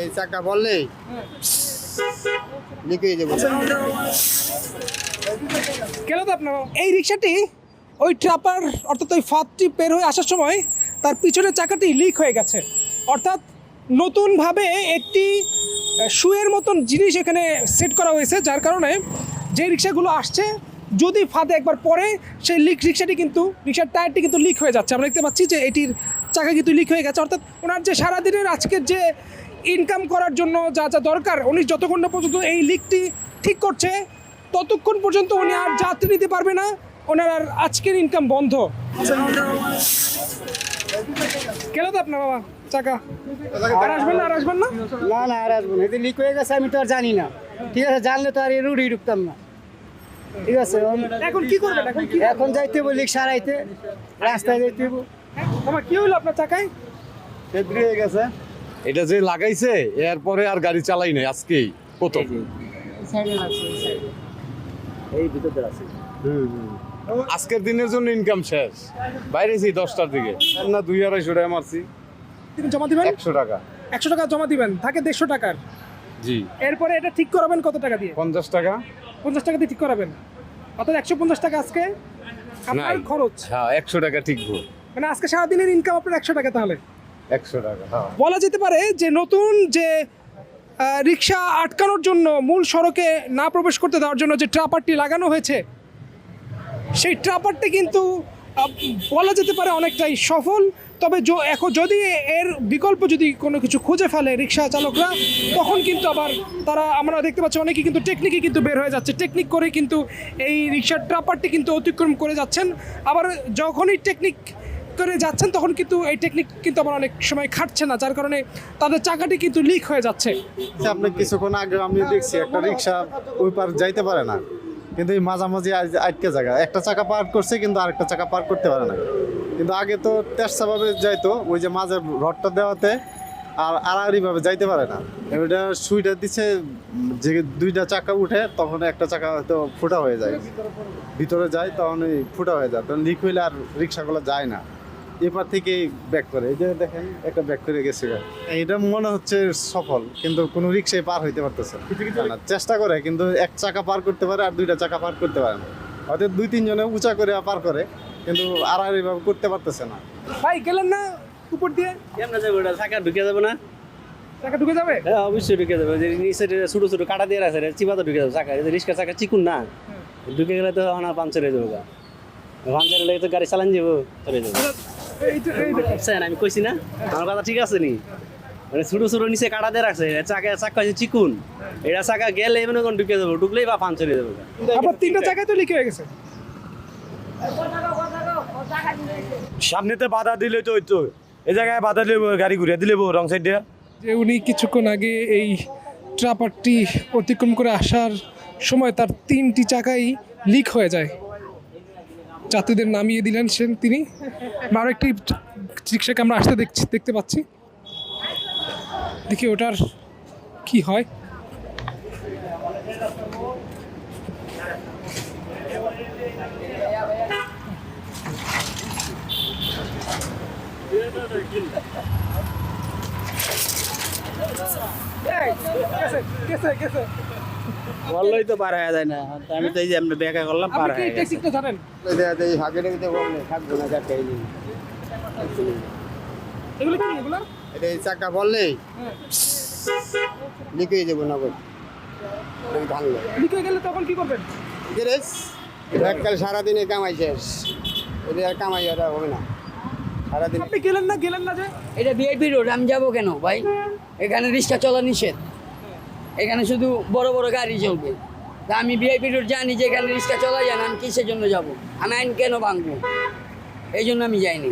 এই চাকা বললেই লিখে দেবো। কেন তো আপনার এই রিক্সাটি ওই ট্রাপার অর্থাৎ ওই ফাঁদটি বের হয়ে আসার সময় তার পিছনের চাকাটি লিক হয়ে গেছে, অর্থাৎ নতুনভাবে একটি শুয়ের মতন জিনিস এখানে সেট করা হয়েছে, যার কারণে যে রিক্সাগুলো আসছে যদি ফাঁদে একবার পড়ে সেই রিক্সার টায়ারটি কিন্তু লিক হয়ে যাচ্ছে। আমরা দেখতে পাচ্ছি যে এটির চাকা কিন্তু লিক হয়ে গেছে, অর্থাৎ ওনার যে সারাদিনের আজকের যে ইনকাম করার জন্য যা যা দরকার উনি যতক্ষণ না পর্যন্ত এই লিকটি ঠিক করছে ততক্ষণ পর্যন্ত উনি আর যাত্রী নিতে পারবে না, ওনার আর আজকের ইনকাম বন্ধ। কেন তো আপনার বাবা চাকা আর আসবেন না? না আর আসবো না, এতে লিক হয়ে গেছে আমি তো আর জানি না। ঠিক আছে, জানলে তো আর এই রুড়ি ঢুকতাম না। ঠিক আছে, এখন কি করবেন? এখন যাইতে হইব লিক সারাইতে, রাস্তায় যাইতে হইব। বাবা কি হলো আপনার চাকায়? ফেব্রি হয়ে গেছে। এটা যে লাগাইছে এরপরে আর গাড়ি চালাই নাই, আজকেই প্রথম। এই ভিতরে আছে। আজকের দিনের জন্য ইনকাম শেষ। বাইরেছি 10টার দিকে, না 200-250 টাকা মারছি। জমা দিবেন 100 টাকা। 100 টাকা জমা দিবেন, থাকে 150 টাকার। জি। এরপরে এটা ঠিক করাবেন কত টাকা দিয়ে? 50 টাকা। 50 টাকা দিয়ে ঠিক করাবেন, অর্থাৎ 150 টাকা আজকে আপনার খরচ। হ্যাঁ 100 টাকা ঠিকবো। মানে আজকে সারাদিনের ইনকাম আপনার 100 টাকা। তাহলে 100 টাকা, হ্যাঁ। বলা যেতে পারে যে নতুন যে রিক্সা আটকানোর জন্য মূল সড়কে না প্রবেশ করতে দেওয়ার জন্য যে ট্রাপারটি লাগানো হয়েছে সেই ট্রাপারটি কিন্তু বলা যেতে পারে অনেকটাই সফল। তবে এখন যদি এর বিকল্প যদি কোনো কিছু খুঁজে ফেলে রিক্সা চালকরা, তখন কিন্তু আবার আমরা দেখতে পাচ্ছি অনেকেই কিন্তু টেকনিকে কিন্তু বের হয়ে যাচ্ছে, টেকনিক করে কিন্তু এই রিক্সার ট্রাপারটি কিন্তু অতিক্রম করে যাচ্ছেন। আবার যখনই টেকনিক করে যাচ্ছেন তখন কিন্তু এই টেকনিক কিন্তু আবার অনেক সময় খাটছে না, যার কারণে তাদের চাকাটি কিন্তু লিক হয়ে যাচ্ছে। আপনি কিছুক্ষণ আগে আমি দেখছি একটা রিক্সা ওই পার যাইতে পারে না, কিন্তু এই মাঝামাঝি আটকে জায়গা একটা চাকা পার করছে কিন্তু আরেকটা চাকা পার করতে পারে না। কিন্তু আগে তো তেরসাভাবে যাইতো, ওই যে মাঝের রডটা দেওয়াতে আর আড়াআড়িভাবে যাইতে পারে না। ওইটা সুইটা দিচ্ছে যে দুইটা চাকা উঠে তখন একটা চাকা হয়তো ফুটা হয়ে যায়, ভিতরে যায় তখন ওই ফুটা হয়ে যায়, তখন লিক হইলে আর রিক্সাগুলো যায় না, এপার থেকেই ব্যাক করে। এই যে দেখেন একটা ব্যাক করে গেছে, এটা মনে হচ্ছে সফল, কিন্তু কোনো রিক্সায় পার হইতে পারতেছে না। চেষ্টা করে কিন্তু এক চাকা পার করতে পারে আর দুইটা চাকা পার করতে পারে না, হয়তো 2-3 জনে উঁচা করে পার করে, কিন্তু আড়াআড়িভাবে করতে পারতেছে না। ভাই গেলেন না উপর দিয়ে? কেমন যাবে ওটা? চাকা ঢুকে যাবে না? চাকা ঢুকে যাবে? হ্যাঁ অবশ্যই ঢুকে যাবে। যে নিচে ছোট ছোট কাটা দিয়ে রাখছে চিপাতে ঢুকে যাবে চাকা। রিক্সার চাকা চিকুন না, ঢুকে গেলে তো পাঞ্চার হয়ে যাবে। পাঞ্চার হলে তো গাড়ি চালান যাবো, চলে যাবে। আমি কইছি না আমার কথা ঠিক আছে নি? মানে ছোট ছোট নিচে কাটা দিয়ে রাখছে, চাকা চিকুন, এটা চাকা গেলে মনে কোন ঢুকে যাবো, ঢুকলেই বা পাঞ্চার হয়ে যাবে। আপনার 3টা চাকায় তো লিক হয়ে গেছে। সামনেতে বাধা দিলে তো ওই তো এই জায়গায় বাধা দিলে গাড়ি ঘুরিয়ে দিলে রং সাইড দিয়ে। যে উনি কিছুক্ষণ আগে এই ট্রাপারটি অতিক্রম করে আসার সময় তার 3টি চাকাই লিক হয়ে যায়, যাত্রীদের নামিয়ে দিলেন তিনি। আরও একটি রিক্সাকে আমরা আসতে দেখতে পাচ্ছি, দেখি ওটার কি হয়। বললেই তো পার হয়ে যায় না, আমি তো এই যে আমরা ব্যাখ্যা করলাম পার হয়ে গেছে। জানেন এই হাগের ভিতরে বললে থাকবো না চাকা। এগুলো কি? এগুলো এটা এই চাকা বললেই লিখে দেবো না, ভাঙলো লিক হয়ে গেলে তখন কি করবেন? এককাল সারাদিনে কামাই শেষ, এটা আর কামাই আর হবে না সারাদিন। আপনি গেলেন না যে? এটা ভিআইপি রোড, আমি যাবো কেন ভাই? এখানে রিক্সা চলা নিষেধ, এখানে শুধু বড় বড় গাড়ি চলবে। তা আমি ভিআইপি রোড জানি যে এখানে রিক্সা চলা যায় না, আমি কিসের জন্য যাব? আমি আইন কেন ভাঙবো? এই জন্য আমি যাইনি।